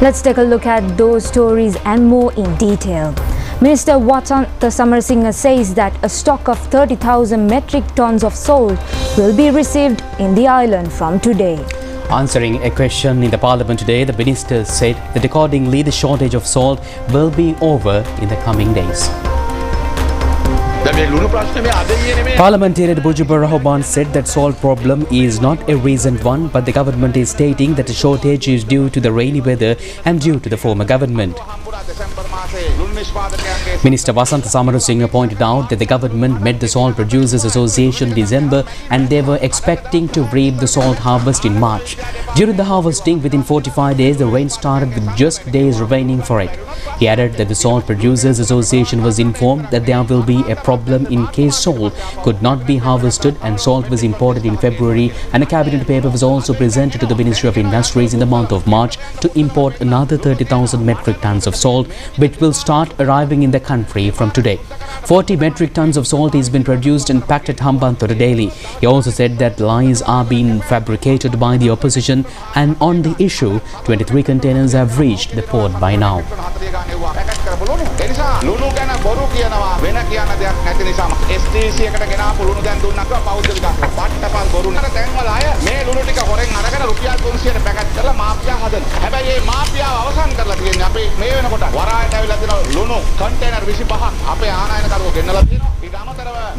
Let's take a look at those stories and more in detail. Minister Vasantha Samarasinha says that a stock of 30,000 metric tons of salt will be received in the island from today. Answering a question in the parliament today, the minister said that accordingly the shortage of salt will be over in the coming days. Parliamentarian Buddhist said that salt problem is not a recent one, but the government is stating that the shortage is due to the rainy weather and due to the former government. Minister Vasantha Samarasinha pointed out that the government met the Salt Producers Association in December and they were expecting to reap the salt harvest in March. During the harvesting, within 45 days, the rain started with just days remaining for it. He added that the Salt Producers Association was informed that there will be a problem in case salt could not be harvested, and salt was imported in February, and a cabinet paper was also presented to the Ministry of Industries in the month of March to import another 30,000 metric tons of salt, which will start arriving in the country from today. 40 metric tons of salt has been produced and packed at Hambantota daily. He also said that lies are being fabricated by the opposition, and on the issue, 23 containers have reached the port by now.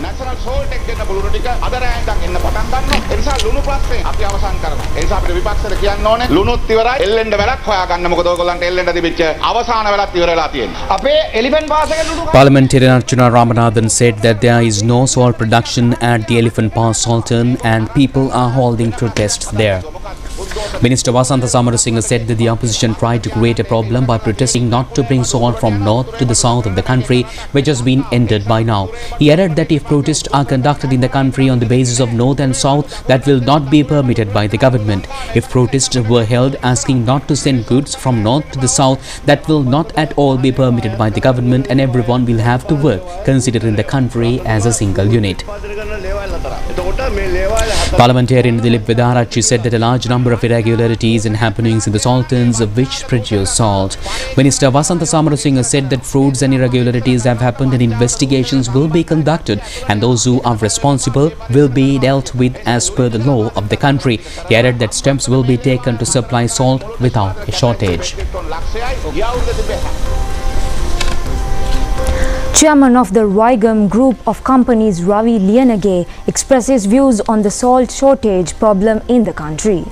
national salt එක දෙන්න පුළුණු ටික අද රෑ ඉඳන් එන්න පටන් ගන්නවා. ඒ නිසා ලුණු ප්‍රශ්නේ අපි අවසන් කරනවා. ඒ නිසා අපිට විපක්ෂයට කියන්න ඕනේ ලුණුත් ඉවරයි එල්ලෙන්න වෙලක් හොයා ගන්න. මොකද ඔයගොල්ලන්ට එල්ලෙන්න තිබිච්ච අවසාන වෙලත් ඉවර වෙලා තියෙනවා. අපේ එලිෆන්ට් පාස් එකේ ලුණු Parliamentarian Archana Ramanathan said that there is no salt production at the Elephant Pass Sultan and people are holding protests there. Minister Vasantha Samarasinha said that the opposition tried to create a problem by protesting not to bring salt from north to the south of the country, which has been ended by now. He added that if protests are conducted in the country on the basis of north and south, that will not be permitted by the government. If protests were held asking not to send goods from north to the south, that will not at all be permitted by the government, and everyone will have to work considering the country as a single unit. Parliamentarian Dilip Vidarachi said that a large number of irregularities and happenings in the sultans which produce salt. Minister Vasantha Samarasinha said that frauds and irregularities have happened and investigations will be conducted, and those who are responsible will be dealt with as per the law of the country. He added that steps will be taken to supply salt without a shortage. Chairman of the Ryum group of companies Ravi Liyanage expresses views on the salt shortage problem in the country.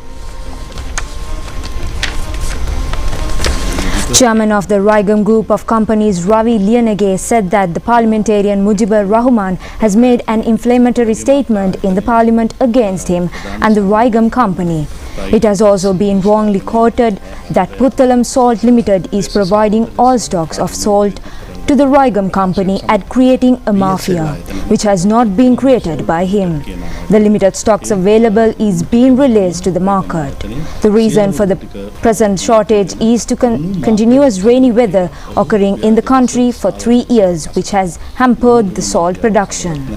Chairman of the Ryum group of companies Ravi Liyanage said that the parliamentarian Mujibur Rahman has made an inflammatory statement in the parliament against him and the Ryum company. It has also been wrongly quoted that Puttalam Salt Limited is providing all stocks of salt to the Ryum company and creating a mafia, which has not been created by him. The limited stocks available is being released to the market. The reason for the present shortage is to continuous rainy weather occurring in the country for 3 years, which has hampered the salt production.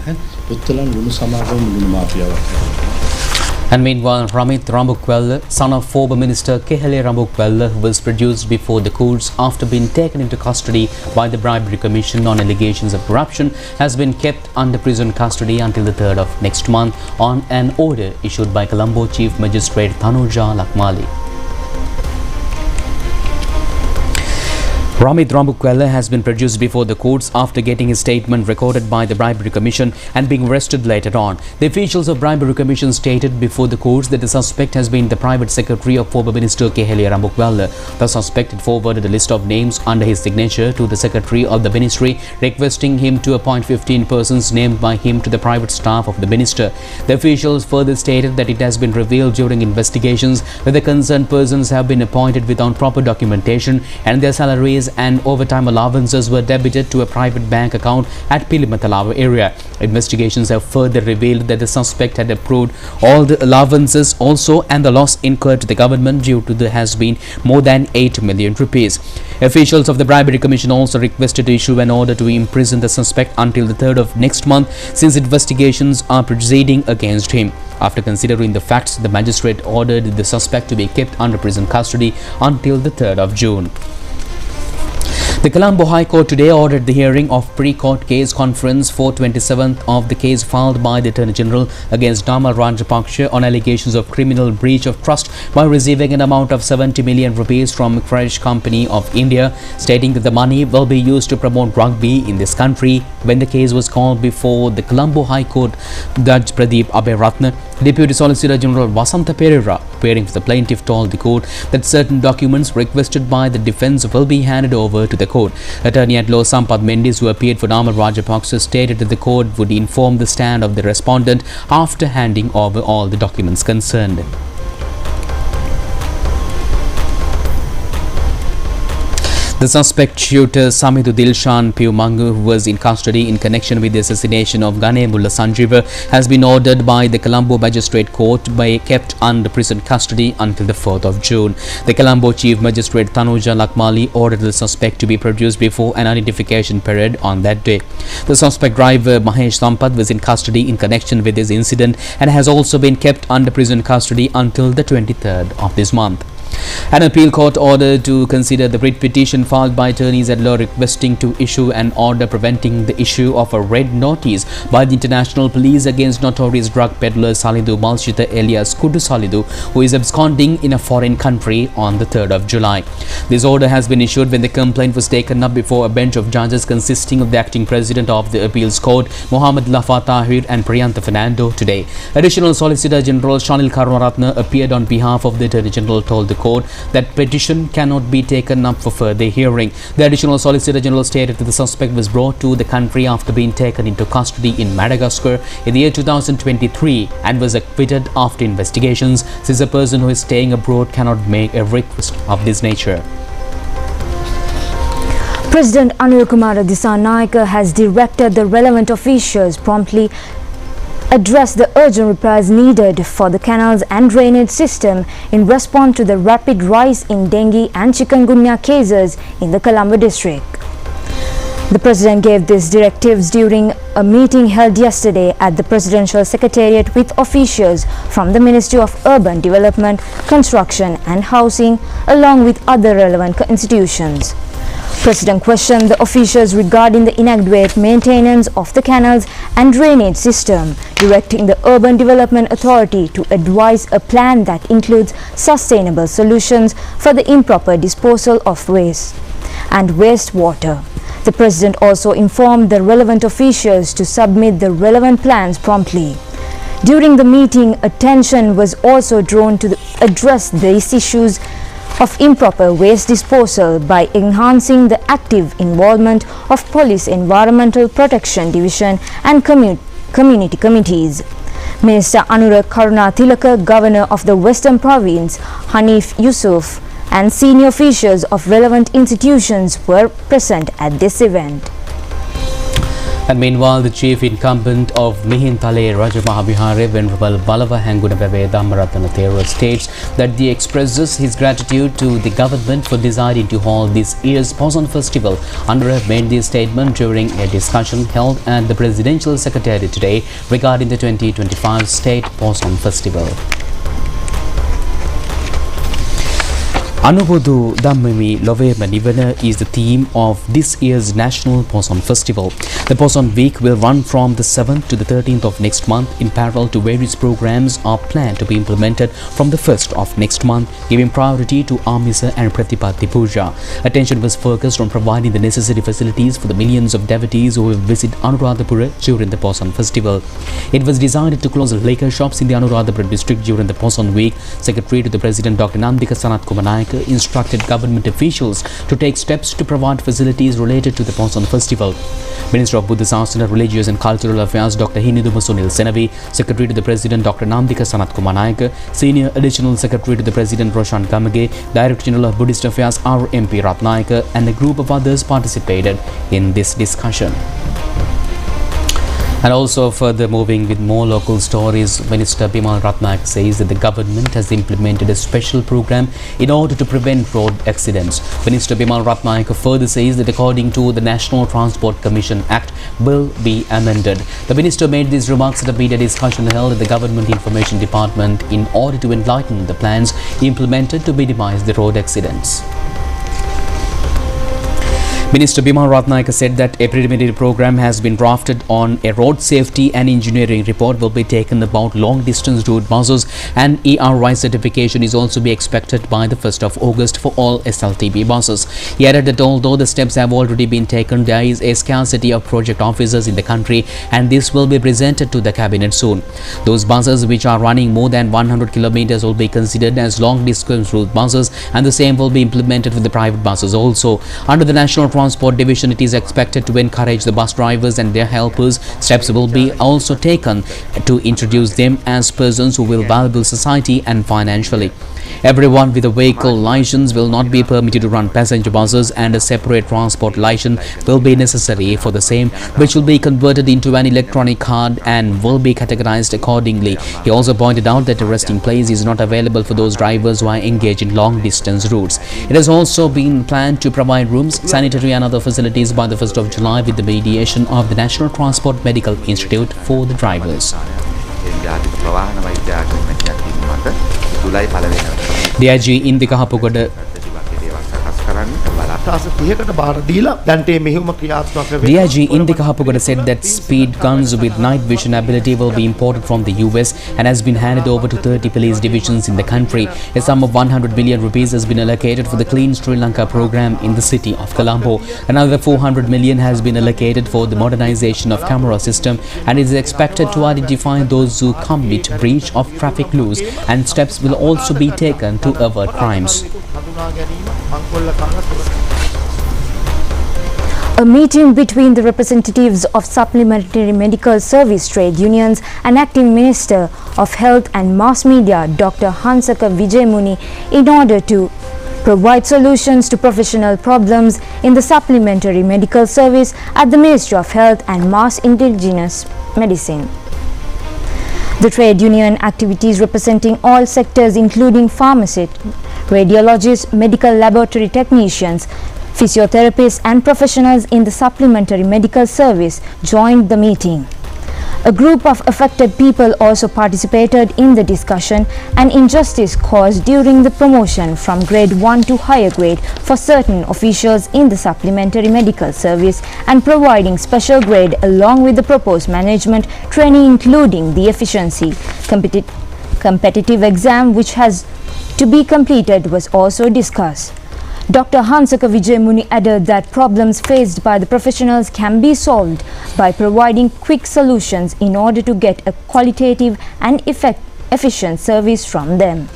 And meanwhile, Ramit Rambukwella, son of former Minister Kehale Rambukwella, who was produced before the courts after being taken into custody by the Bribery Commission on allegations of corruption, has been kept under prison custody until the 3rd of next month on an order issued by Colombo Chief Magistrate Tanuja Lakmali. Ramit Rambukwella has been produced before the courts after getting his statement recorded by the Bribery Commission and being arrested later on. The officials of Bribery Commission stated before the courts that the suspect has been the private secretary of former Minister Kehale Rambukwella. The suspect had forwarded a list of names under his signature to the secretary of the ministry, requesting him to appoint 15 persons named by him to the private staff of the minister. The officials further stated that it has been revealed during investigations that the concerned persons have been appointed without proper documentation and their salaries and overtime allowances were debited to a private bank account at Pilimatalawa area. Investigations have further revealed that the suspect had approved all the allowances also, and the loss incurred to the government due to the has been more than 8 million rupees. Officials of the Bribery Commission also requested to issue an order to imprison the suspect until the 3rd of next month, since investigations are proceeding against him. After considering the facts, the magistrate ordered the suspect to be kept under prison custody until the 3rd of June. The Colombo High Court today ordered the hearing of pre-court case conference for 27th of the case filed by the Attorney General against Damal Rajapaksa on allegations of criminal breach of trust by receiving an amount of 70 million rupees from Fresh Company of India, stating that the money will be used to promote rugby in this country. When the case was called before the Colombo High Court, Judge Pradeep Aberatna, Deputy Solicitor General Vasanta Pereira, appearing for the plaintiff, told the court that certain documents requested by the defence will be handed over to the court. Attorney at law Sampath Mendis, who appeared for Damal Rajapaksa, stated that the court would inform the stand of the respondent after handing over all the documents concerned. The suspect shooter Samidu Dilshan Piumangu, who was in custody in connection with the assassination of Gane Mulla Sanjeeva, has been ordered by the Colombo Magistrate Court to be kept under prison custody until the 4th of June. The Colombo Chief Magistrate Tanuja Lakmali ordered the suspect to be produced before an identification parade on that day. The suspect driver Mahesh Sampath was in custody in connection with this incident and has also been kept under prison custody until the 23rd of this month. An appeal court ordered to consider the writ petition filed by attorneys at law requesting to issue an order preventing the issue of a red notice by the International Police against notorious drug peddler Salidu Malshita alias Kudu Salidu, who is absconding in a foreign country on the 3rd of July. This order has been issued when the complaint was taken up before a bench of judges consisting of the acting president of the appeals court, Mohammed Lafa Tahir and Priyantha Fernando, today. Additional Solicitor General Shanil Karunaratne appeared on behalf of the Attorney General, told the court that petition cannot be taken up for further hearing. The Additional Solicitor General stated that the suspect was brought to the country after being taken into custody in Madagascar in the year 2023 and was acquitted after investigations, since a person who is staying abroad cannot make a request of this nature. President Anil Kumar Dissanayake has directed the relevant officials promptly address the urgent repairs needed for the canals and drainage system in response to the rapid rise in dengue and chikungunya cases in the Colombo district. The President gave these directives during a meeting held yesterday at the Presidential Secretariat with officials from the Ministry of Urban Development, Construction and Housing, along with other relevant institutions. President questioned the officials regarding the inadequate maintenance of the canals and drainage system, directing the Urban Development Authority to advise a plan that includes sustainable solutions for the improper disposal of waste and wastewater. The President also informed the relevant officials to submit the relevant plans promptly. During the meeting, attention was also drawn to address these issues of improper waste disposal by enhancing the active involvement of Police Environmental Protection Division and community committees. Minister Anurag Karunatilaka, Governor of the Western Province, Hanif Yusuf, and senior officials of relevant institutions were present at this event. And meanwhile, the chief incumbent of Mihintale Rajamahabihare, Venerable Balava Hangunabebe Dhammaratana Thera, states that he expresses his gratitude to the government for deciding to hold this year's Poson Festival. Anurag made this statement during a discussion held at the Presidential Secretariat today regarding the 2025 State Poson Festival. Anubudu Dhammami Lovema Nivana is the theme of this year's National Poson Festival. The Poson Week will run from the 7th to the 13th of next month. In parallel to various programs are planned to be implemented from the 1st of next month, giving priority to Amisa and Pratipatti Puja. Attention was focused on providing the necessary facilities for the millions of devotees who will visit Anuradhapura during the Poson Festival. It was decided to close liquor shops in the Anuradhapura district during the Poson Week. Secretary to the President Dr. Nandika Sanat Kumar Naik instructed government officials to take steps to provide facilities related to the Poson Festival. Minister of Buddhist, Religious and Cultural Affairs Dr. Hiniduma Sunil Senavi, Secretary to the President Dr. Nandika Sanat Kumar Naik, Senior Additional Secretary to the President Roshan Gamage, Director General of Buddhist Affairs R.M.P. Ratnaika, and a group of others participated in this discussion. And also further moving with more local stories, Minister Bimal Ratnaik says that the government has implemented a special program in order to prevent road accidents. Minister Bimal Ratnaik further says that according to the National Transport Commission Act will be amended. The minister made these remarks at a media discussion held at the Government Information Department in order to enlighten the plans implemented to minimize the road accidents. Minister Bimal Ratnaik said that a preliminary program has been drafted on a road safety and engineering report will be taken about long distance route buses, and ERI certification is also be expected by the 1st of August for all SLTB buses. He added that although the steps have already been taken, there is a scarcity of project officers in the country and this will be presented to the cabinet soon. Those buses which are running more than 100 kilometers will be considered as long distance route buses, and the same will be implemented with the private buses also. Under the National Transport Division, it is expected to encourage the bus drivers and their helpers. Steps will be also taken to introduce them as persons who will valuable society and financially. Everyone with a vehicle license will not be permitted to run passenger buses, and a separate transport license will be necessary for the same, which will be converted into an electronic card and will be categorized accordingly. He also pointed out that a resting place is not available for those drivers who are engaged in long distance routes. It has also been planned to provide rooms, sanitary and other facilities by the 1st of July with the mediation of the National Transport Medical Institute for the drivers. DIG Indika Hapugoda DIG Indika Hapugoda said that speed guns with night vision ability will be imported from the US and has been handed over to 30 police divisions in the country. A sum of 100 billion rupees has been allocated for the Clean Sri Lanka program in the city of Colombo. Another 400 million has been allocated for the modernization of camera system and is expected to identify those who commit breach of traffic laws, and steps will also be taken to avert crimes. A meeting between the representatives of Supplementary Medical Service Trade Unions and Acting Minister of Health and Mass Media Dr. Hansaka Vijayamuni in order to provide solutions to professional problems in the supplementary medical service at the Ministry of Health and Mass Indigenous Medicine. The trade union activities representing all sectors including pharmacists, radiologists, medical laboratory technicians, physiotherapists and professionals in the supplementary medical service joined the meeting. A group of affected people also participated in the discussion and injustice caused during the promotion from grade 1 to higher grade for certain officials in the supplementary medical service and providing special grade along with the proposed management training including the efficiency competitive exam which has to be completed was also discussed. Dr. Hansaka Vijayamuni added that problems faced by the professionals can be solved by providing quick solutions in order to get a qualitative and efficient service from them.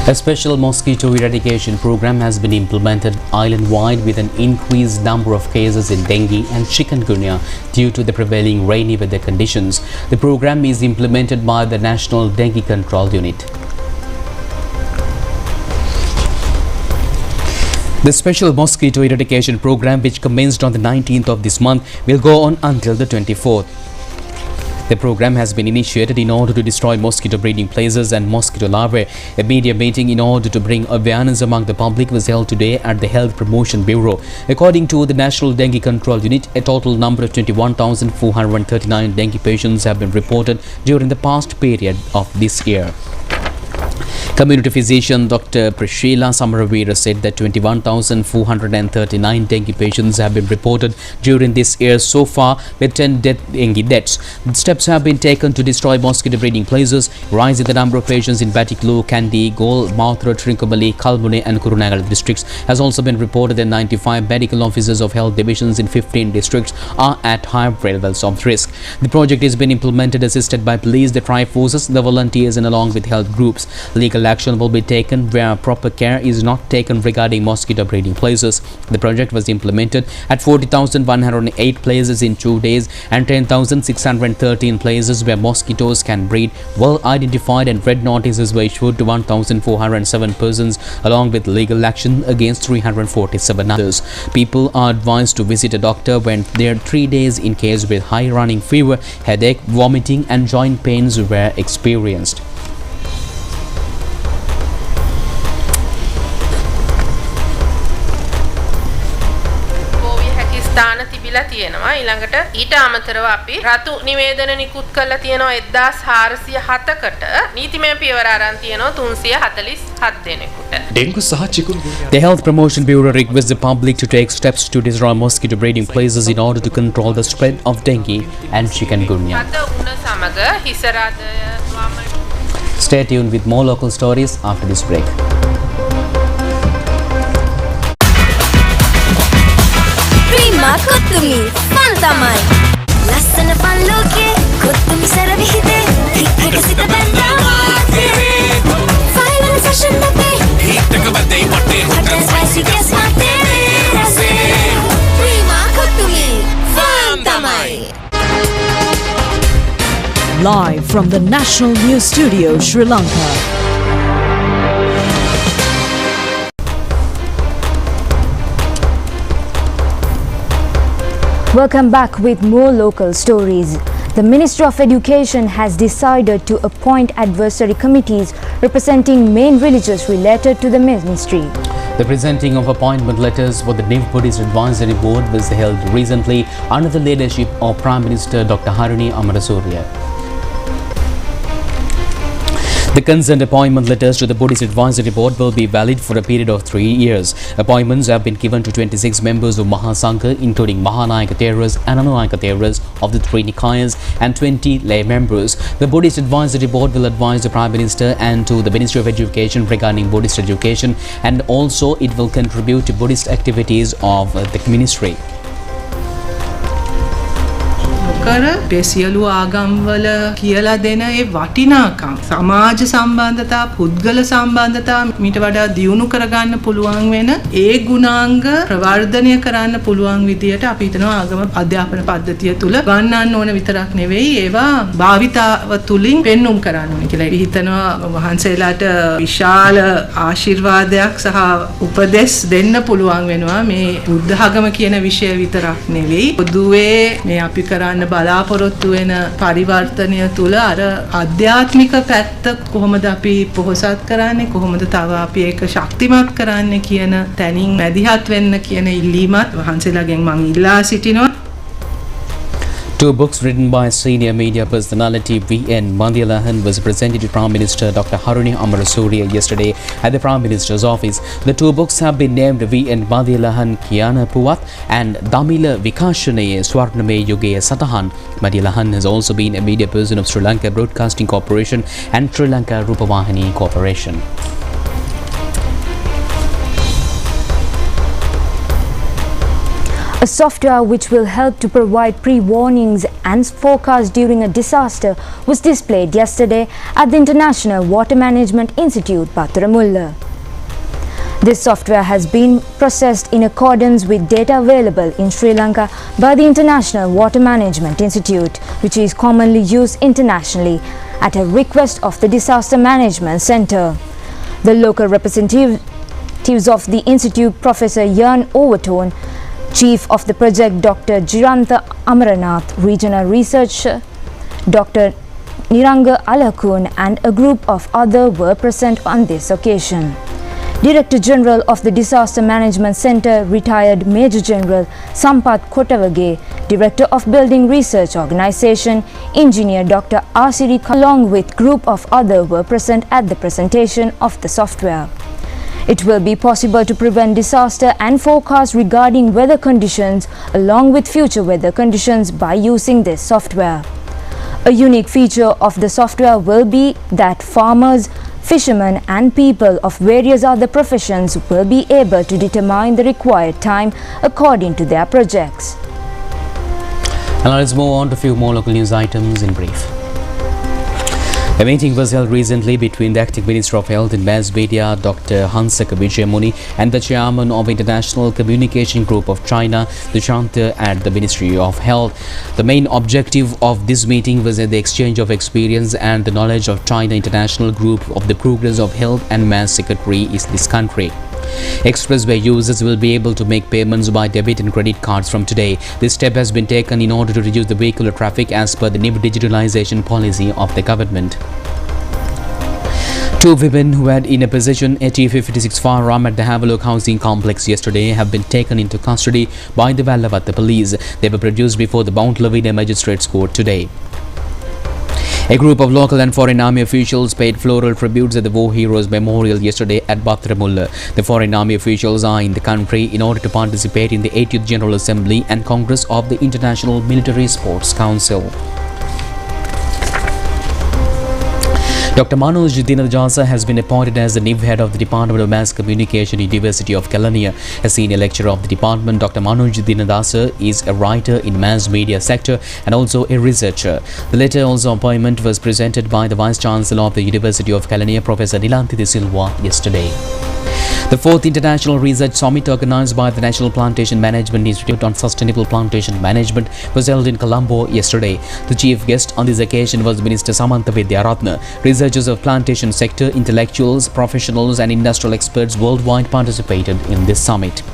A special mosquito eradication program has been implemented island-wide with an increased number of cases in dengue and chikungunya due to the prevailing rainy weather conditions. The program is implemented by the National Dengue Control Unit. The special mosquito eradication program, which commenced on the 19th of this month, will go on until the 24th. The program has been initiated in order to destroy mosquito breeding places and mosquito larvae. A media meeting in order to bring awareness among the public was held today at the Health Promotion Bureau. According to the National Dengue Control Unit, a total number of 21,439 dengue patients have been reported during the past period of this year. Community physician Dr. Prashila Samaravira said that 21,439 dengue patients have been reported during this year so far, with 10 dengue deaths. Steps have been taken to destroy mosquito breeding places. Rise in the number of patients in Batiklu, Kandy, Gol, Mathura, Trincomalee, Kalbune and Kurunegala districts has also been reported, and 95 medical officers of health divisions in 15 districts are at high levels of risk. The project has been implemented assisted by police, the tri-forces, the volunteers and along with health groups. Legal legal action will be taken where proper care is not taken regarding mosquito breeding places. The project was implemented at 40,108 places in 2 days, and 10,613 places where mosquitoes can breed were identified, and red notices were issued to 1,407 persons along with legal action against 347 others. People are advised to visit a doctor when they are 3 days in case with high running fever, headache, vomiting and joint pains were experienced. ස්ථාන තිබිලා තියෙනවා. ඊළඟට ඊට අමතරව අපි රතු නිවේදන නිකුත් කරලා තියෙනවා 1407කට. නීතිමය පියවර අරන් තියෙනවා 347 දෙනෙකුට. ඩෙන්ගු සහ චිකුන්ගුන්යා. The Health Promotion Bureau requests the public to take steps to destroy mosquito breeding places in order to control the spread of dengue and chikungunya. අද උණ සමග හිසරාදය වම. Stay tuned with more local stories after this break. කොත්තුමි fun තමයි ලස්සන fun ලෝකේ කොත්තුමි සර විහිදේ හිටක සිට බැන්දා final fashion අපේ හිටක බදේ වටේ හොටල් ස්පයිසි ගස් මාතේ රසේ ප්‍රීමා කොත්තුමි ෆන් තමයි. Live from the National News Studio, Sri Lanka. Welcome back with more local stories. The Ministry of Education has decided to appoint advisory committees representing main religions related to the ministry. The presenting of appointment letters for the new Buddhist Advisory Board was held recently under the leadership of Prime Minister Dr. Haruni Amarasurya. The concerned appointment letters to the Buddhist Advisory Board will be valid for a period of 3 years. Appointments have been given to 26 members of Mahasangha, including Mahanayaka Theras and Anunayaka Theras of the three Nikayas, and 20 lay members. The Buddhist Advisory Board will advise the Prime Minister and to the Ministry of Education regarding Buddhist education, and also it will contribute to Buddhist activities of the ministry. අපේ සියලු ආගම්වල කියලා දෙන ඒ වටිනාකම් සමාජ සම්බන්ධතා පුද්ගල සම්බන්ධතා මීට වඩා දියුණු කරගන්න පුළුවන් වෙන ඒ ගුණාංග ප්‍රවර්ධනය කරන්න පුළුවන් විදියට අපි හිතනවා ආගම අධ්‍යාපන පද්ධතිය තුල ගන්නන්න ඕන විතරක් නෙවෙයි ඒවා භාවිතාව තුලින් පෙන්눔 කරන්න ඕනේ කියලා. අපි හිතනවා වහන්සේලාට විශාල ආශිර්වාදයක් සහ උපදෙස් දෙන්න පුළුවන් වෙනවා මේ බුද්ධ ආගම කියන විෂය විතරක් නෙවෙයි. පොදුවේ මේ අපි කරන්න බලාපොරොත්තු වෙන පරිවර්තනය තුල අර ආධ්‍යාත්මික පැත්ත කොහොමද අපි පොහොසත් කරන්නේ කොහොමද තව අපි ඒක ශක්තිමත් කරන්නේ කියන තැනින් මැදිහත් වෙන්න කියන ඉල්ලීමත් වහන්සේලාගෙන් මම ඉල්ලා සිටිනවා. Two books written by senior media personality V.N. Mandiyalahan was presented to Prime Minister Dr. Haruni Amarasurya yesterday at the Prime Minister's office. The two books have been named V.N. Mandiyalahan Kiyana Puwat and Damila Vikashanaye Swarname Yuge Satahan. Mandiyalahan has also been a media person of Sri Lanka Broadcasting Corporation and Sri Lanka Rupavahini Corporation. A software which will help to provide pre-warnings and forecasts during a disaster was displayed yesterday at the International Water Management Institute, Pathuramulla. This software has been processed in accordance with data available in Sri Lanka by the International Water Management Institute, which is commonly used internationally at a request of the Disaster Management Centre. The local representatives of the institute, Professor Jan Overton, Chief of the project Dr. Jirantha Amaranath, Regional Researcher Dr. Niranga Alakun and a group of others were present on this occasion. Director General of the Disaster Management Centre, retired Major General Sampath Kotavage, Director of Building Research Organisation, Engineer Dr. Asiri, along with group of others were present at the presentation of the software. It will be possible to prevent disaster and forecast regarding weather conditions along with future weather conditions by using this software. A unique feature of the software will be that farmers, fishermen and people of various other professions will be able to determine the required time according to their projects. And now let's move on to a few more local news items in brief. A meeting was held recently between the Acting Minister of Health and Mass Media, Dr. Hansaka Vijayamuni, and the Chairman of International Communication Group of China, Dushanta, at the Ministry of Health. The main objective of this meeting was the exchange of experience and the knowledge of China International Group of the progress of health and mass secretary in this country. Expressway users will be able to make payments by debit and credit cards from today. This step has been taken in order to reduce the vehicular traffic as per the new digitalization policy of the government. Two women who had in a possession a T-56 firearm at the Havelock housing complex yesterday have been taken into custody by the Vallavatta police. They were produced before the Mount Lavina Magistrates Court today. A group of local and foreign army officials paid floral tributes at the War Heroes Memorial yesterday at Bathramulla. The foreign army officials are in the country in order to participate in the 80th General Assembly and Congress of the International Military Sports Council. Dr. Manoj Dinadjasa has been appointed as the new head of the Department of Mass Communication, University of Kelaniya. A senior lecturer of the department, Dr. Manoj Dinadjasa is a writer in mass media sector and also a researcher. The latter also appointment was presented by the Vice Chancellor of the University of Kelaniya, Professor Nilanthi De Silva, yesterday. The 4th International Research Summit organized by the National Plantation Management Institute on Sustainable Plantation Management was held in Colombo yesterday. The chief guest on this occasion was Minister Samantha Vidyaratna. Researchers of plantation sector, intellectuals, professionals and industrial experts worldwide participated in this summit.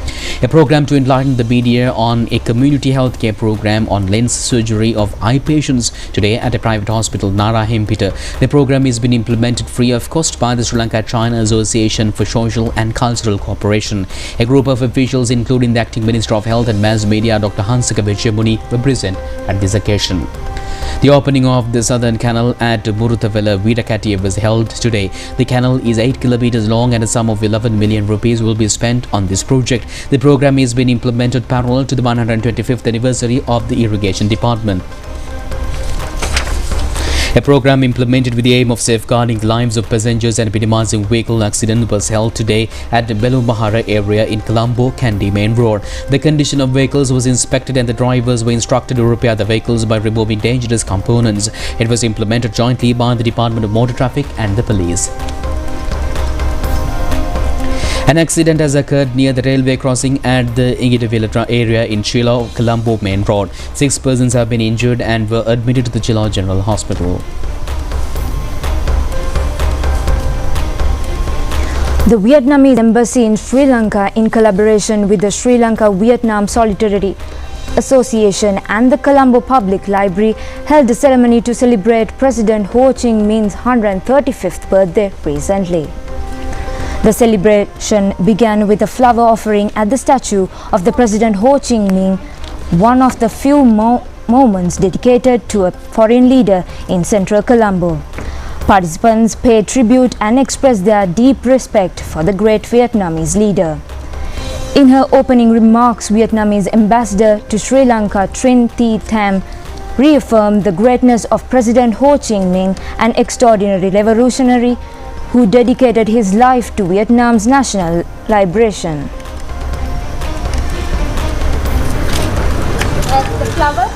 A program to enlighten the media on a community healthcare program on lens surgery of eye patients today at a private hospital, Nara Hempita. The program is being implemented free of cost by the Sri Lanka-China Association for Social and Cultural Cooperation. A group of officials, including the Acting Minister of Health and Mass Media, Dr. Hansaka Vijayamuni, were present at this occasion. The opening of the Southern Canal at Muruthavela Vidakati was held today. The canal is 8 kilometers long and a sum of 11 million rupees will be spent on this project. The program is being implemented parallel to the 125th anniversary of the Irrigation Department. A program implemented with the aim of safeguarding the lives of passengers and minimizing vehicle accidents was held today at the Belumahara area in Colombo, Kandy Main Road. The condition of vehicles was inspected and the drivers were instructed to repair the vehicles by removing dangerous components. It was implemented jointly by the Department of Motor Traffic and the police. An accident has occurred near the railway crossing at the Ingidavilla area in Chilo, Colombo Main Road. 6 persons have been injured and were admitted to the Chilo General Hospital. The Vietnamese Embassy in Sri Lanka, in collaboration with the Sri Lanka-Vietnam Solidarity Association and the Colombo Public Library, held a ceremony to celebrate President Ho Chi Minh's 135th birthday recently. The celebration began with a flower offering at the statue of the President Ho Chi Minh, one of the few moments dedicated to a foreign leader in central Colombo. Participants paid tribute and expressed their deep respect for the great Vietnamese leader. In her opening remarks, Vietnamese ambassador to Sri Lanka, Trinh Thi Tham, reaffirmed the greatness of President Ho Chi Minh, an extraordinary revolutionary who dedicated his life to Vietnam's national liberation. The flower.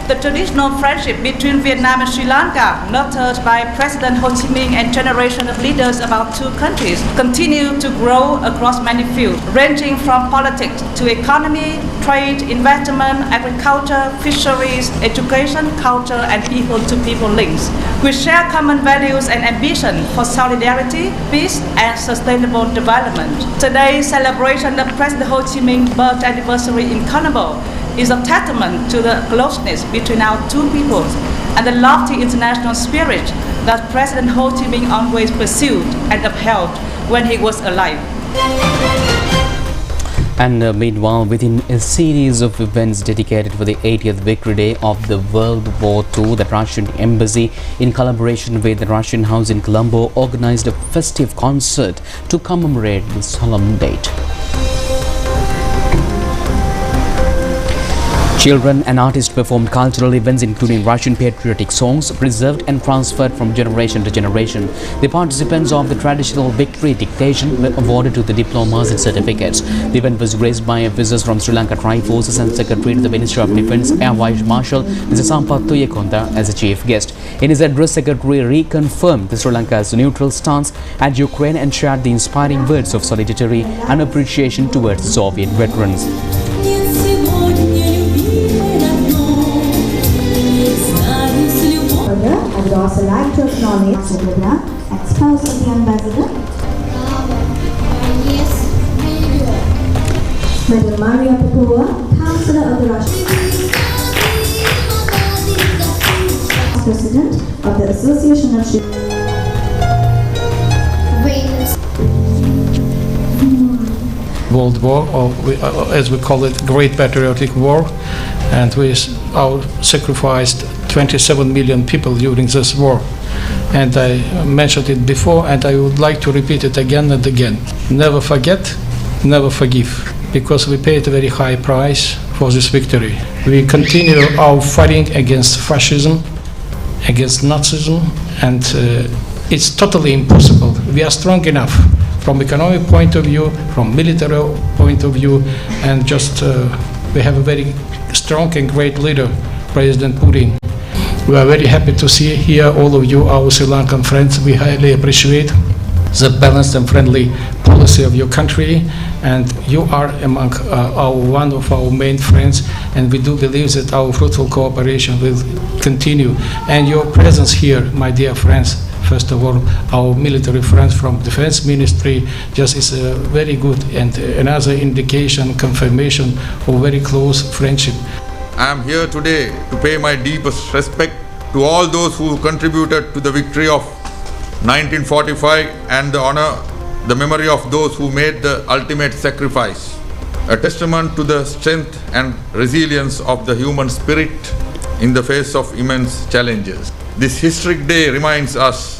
The traditional friendship between Vietnam and Sri Lanka, nurtured by President Ho Chi Minh and generation of leaders of our two countries, continue to grow across many fields, ranging from politics to economy, trade, investment, agriculture, fisheries, education, culture, and people-to-people links. We share common values and ambition for solidarity, peace, and sustainable development. Today's celebration of President Ho Chi Minh's birth anniversary in Colombo is a testament to the closeness between our two peoples and the lofty international spirit that President Ho Chi Minh always pursued and upheld when he was alive. And meanwhile, within a series of events dedicated for the 80th Victory Day of the World War II, the Russian Embassy, in collaboration with the Russian House in Colombo, organized a festive concert to commemorate this solemn date. Children and artists performed cultural events including Russian patriotic songs, preserved and transferred from generation to generation. The participants of the traditional victory dictation were awarded to the diplomas and certificates. The event was graced by officers from Sri Lanka Tri Forces and Secretary to the Ministry of Defence, Air Vice Marshal Mr. Sampath Tuyakonda as a chief guest. In his address, Secretary reconfirmed the Sri Lanka's neutral stance at Ukraine and shared the inspiring words of solidarity and appreciation towards the Soviet veterans. I would also like to acknowledge Subhadra and spouse of the ambassador, Madam Maria Popova, Councillor of the Russian, President of the Association of World War, or as we call it, Great Patriotic War, and we sacrificed 27 million people during this war. And I mentioned it before, and I would like to repeat it again and again. Never forget, never forgive, because we paid a very high price for this victory. We continue our fighting against fascism, against Nazism, and it's totally impossible. We are strong enough from economic point of view, from military point of view, and just we have a very strong and great leader, President Putin. We are very happy to see here all of you, our Sri Lankan friends. We highly appreciate the balanced and friendly policy of your country, and you are among one of our main friends, and we do believe that our fruitful cooperation will continue. And your presence here, my dear friends, first of all, our military friends from Defense Ministry, just is a very good and another indication, confirmation of very close friendship. I am here today to pay my deepest respect to all those who contributed to the victory of 1945 and honor the memory of those who made the ultimate sacrifice, a testament to the strength and resilience of the human spirit in the face of immense challenges. This historic day reminds us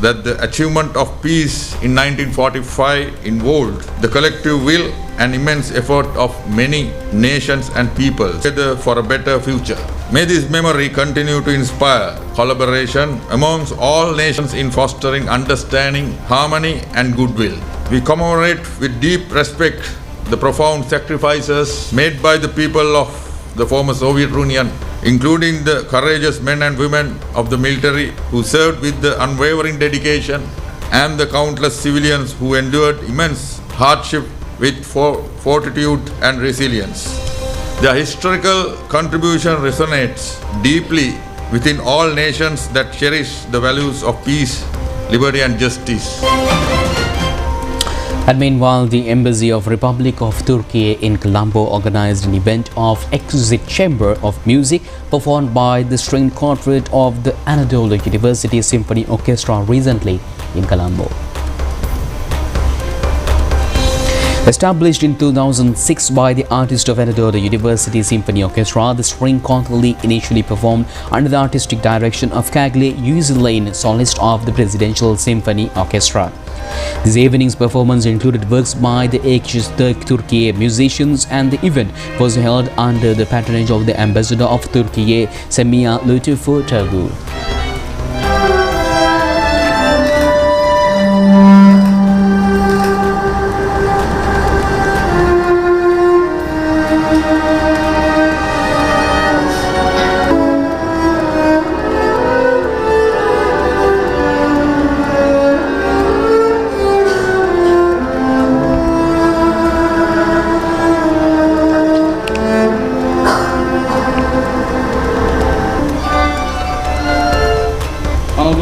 that the achievement of peace in 1945 involved the collective will and immense effort of many nations and peoples together for a better future. May this memory continue to inspire collaboration amongst all nations in fostering understanding, harmony and goodwill. We commemorate with deep respect the profound sacrifices made by the people of the former Soviet Union, including the courageous men and women of the military who served with the unwavering dedication, and the countless civilians who endured immense hardship with fortitude and resilience. Their historical contribution resonates deeply within all nations that cherish the values of peace, liberty and justice. And meanwhile, the Embassy of Republic of Turkey in Colombo organized an event of exquisite chamber of music performed by the string quartet of the Anadolu University Symphony Orchestra recently in Colombo. Established in 2006 by the artist of Anadolu University Symphony Orchestra, the string quartet initially performed under the artistic direction of Kagle Yüzülay'ın, solist of the Presidential Symphony Orchestra. This evening's performance included works by the Turkey musicians, and the event was held under the patronage of the Ambassador of Turkey, Semia Lütfü Tagu.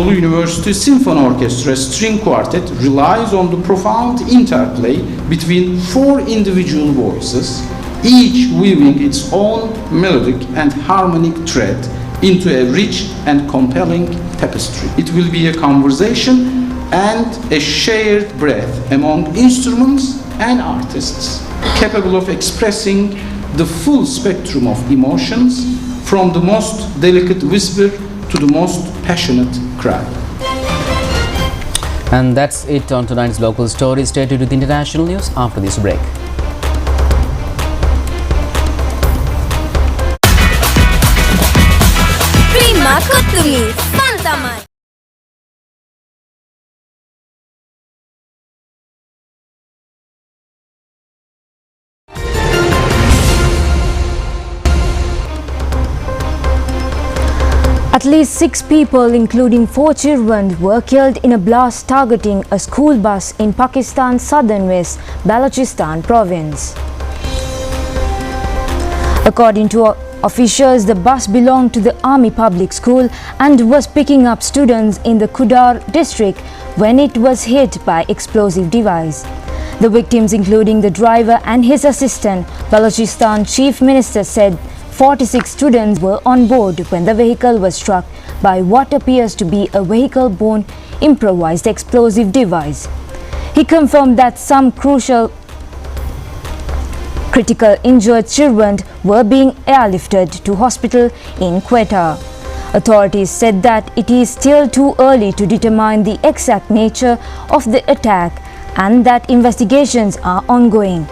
University Symphony Orchestra string quartet relies on the profound interplay between four individual voices, each weaving its own melodic and harmonic thread into a rich and compelling tapestry. It will be a conversation and a shared breath among instruments and artists, capable of expressing the full spectrum of emotions, from the most delicate whisper to the most passionate cry. And that's it on tonight's local story. Stay tuned with international news after this break. Situmi, fun tamai. At least 6 people, including 4 children, were killed in a blast targeting a school bus in Pakistan's southern west Balochistan province. According to officials, the bus belonged to the Army Public School and was picking up students in the Kudar district when it was hit by explosive device. The victims, including the driver and his assistant, Balochistan Chief Minister said 46 students were on board when the vehicle was struck by what appears to be a vehicle-borne improvised explosive device. He confirmed that some critical injured children were being airlifted to hospital in Quetta. Authorities said that it is still too early to determine the exact nature of the attack and that investigations are ongoing.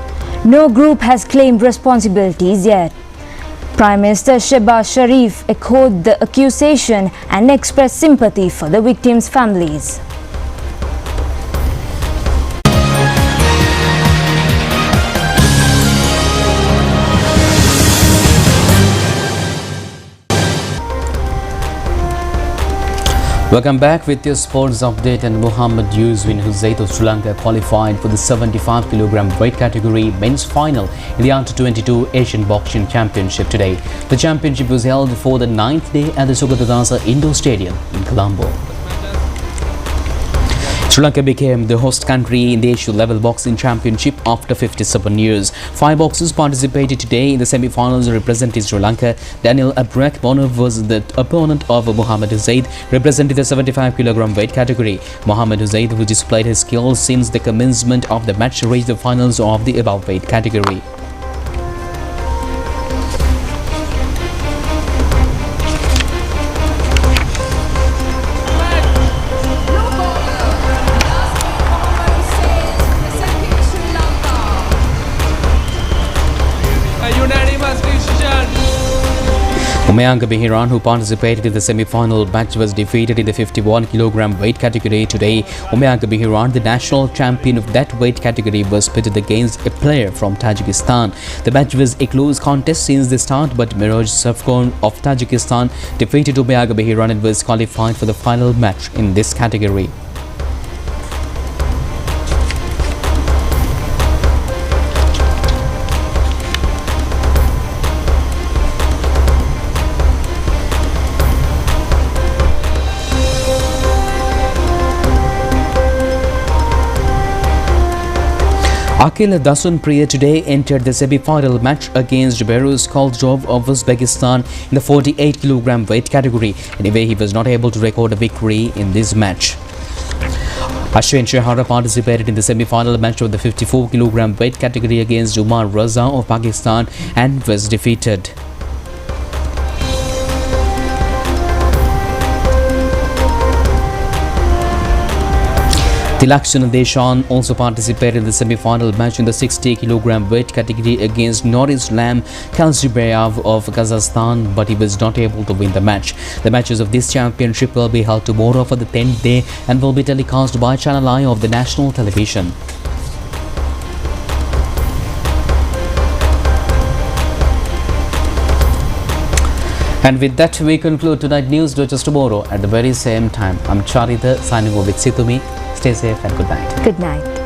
No group has claimed responsibilities yet. Prime Minister Shehbaz Sharif echoed the accusation and expressed sympathy for the victims' families. Welcome back with your sports update. And Muhammad Yusuf Hussein of Sri Lanka qualified for the 75 kg weight category men's final in the Under-22 Asian Boxing Championship today. The championship was held for the 9th day at the Sugatadasa Indoor Stadium in Colombo. Sri Lanka became the host country in the Asia Level Boxing Championship after 57 years. 5 boxers participated today in the semi-finals representing Sri Lanka. Daniel Abrak Bonov was the opponent of Muhammad Hussein, representing the 75 kg weight category. Muhammad Hussein, who displayed his skills since the commencement of the match, reached the finals of the above weight category. Umayang Bihiran, who participated in the semi-final match, was defeated in the 51 kg weight category today. Umayang Bihiran, the national champion of that weight category, was pitted against a player from Tajikistan. The match was a close contest since the start, but Miroj Safkon of Tajikistan defeated Umayang Bihiran and was qualified for the final match in this category. Akil Dasunpriya today entered the semi-final match against Beruz Koldrov of Uzbekistan in the 48 kg weight category. Anyway, he was not able to record a victory in this match. Ashwin Shehara participated in the semi-final match of the 54 kg weight category against Umar Raza of Pakistan and was defeated. Tilakshana Deshan also participated in the semi-final match in the 60 kg weight category against Norislam Kalzibayev of Kazakhstan, but he was not able to win the match. The matches of this championship will be held tomorrow for the 10th day and will be telecast by ChannelEye of the national television. And with that, we conclude tonight's news. Do just tomorrow at the very same time. I'm Charita signing off with Situmi. Stay safe and good night. Good night.